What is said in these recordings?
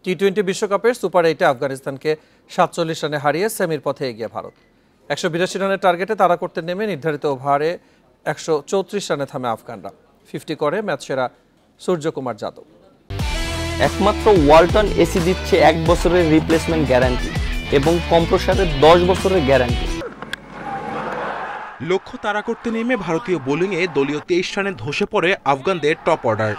টি-20 বিশ্বকাপের সুপার 8-এ আফগানিস্তানকে 47 রানে হারিয়ে সেমির পথে এগিয়ে ভারত। 182 রানের টার্গেটে তাড়া করতে নেমে নির্ধারিত ওভারে 134 রানে থামে আফগানরা। 50 করে ম্যাচ সেরা সূর্যকুমার যাদব। একমাত্র ওয়ালটন এসি দিচ্ছে 1 বছরের রিপ্লেসমেন্ট গ্যারান্টি এবং কম্প্রেসারের 10 বছরের গ্যারান্টি। লক্ষ্য তাড়া করতে নেমে ভারতীয় বোলিংয়ে দলীয় 23 রানে ধসে পড়ে আফগানদের টপ অর্ডার।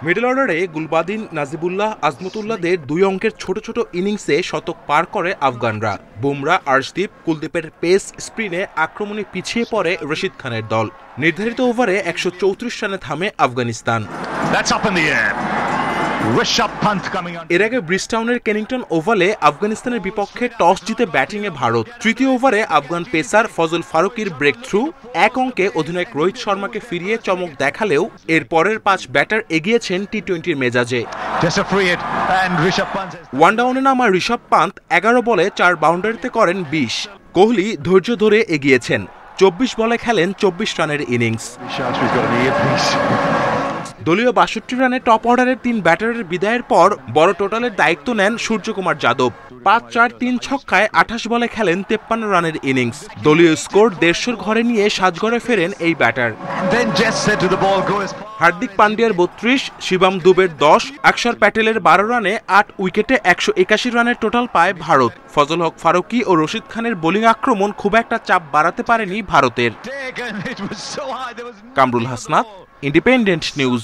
মিডল অর্ডারে গুলবাদিন, নাজিবুল্লাহ, আজমতুল্লাহদের 2 অঙ্কের ছোট ছোট ইনিংসে শতক পার করে আফগানরা। বুমরা, আর্শদীপ, কুলদীপের পেস স্পিনে আক্রমণে পিছিয়ে পড়ে রশিদ খানের দল। নির্ধারিত ওভারে 134 রানে থামে আফগানিস্তান। এর আগে ব্রিজটাউনের কেনিংটন ওভালে আফগানিস্তানের বিপক্ষে টস জিতে ব্যাটিংয়ে ভারত। তৃতীয় ওভারে আফগান পেসার ফজল ফারুকির ব্রেক থ্রু 1 অঙ্কে অধিনায়ক রোহিত শর্মাকে ফিরিয়ে চমক দেখালেও এর পরের 5 ব্যাটার এগিয়েছেন টি-20-র মেজাজে। ওয়ান ডাউনে নামা ঋষভ পান্ত 11 বলে 4 বাউন্ডারিতে করেন 20। কোহলি ধৈর্য ধরে এগিয়েছেন, 24 বলে খেলেন 24 রানের ইনিংস। দলীয় 62 রানে টপ অর্ডারের 3 ব্যাটারের বিদায়ের পর বড় টোটালের দায়িত্ব নেন সূর্যকুমার যাদব। 5-4-3 ছক্কায় 28 বলে খেলেন 53 রানের ইনিংস। দলীয় স্কোর 150-র ঘরে নিয়ে সাজঘরে ফেরেন এই ব্যাটার। হার্দিক পান্ডিয়ার 32, শিবম দুবের 10, অক্ষর প্যাটেলের 12 রানে 8 উইকেটে 181 রানের টোটাল পায় ভারত। ফজল হক ফারুকি ও রশিদ খানের বোলিং আক্রমণ খুব একটা চাপ বাড়াতে পারেনি ভারতের। Kamrul Hasnat, independent news.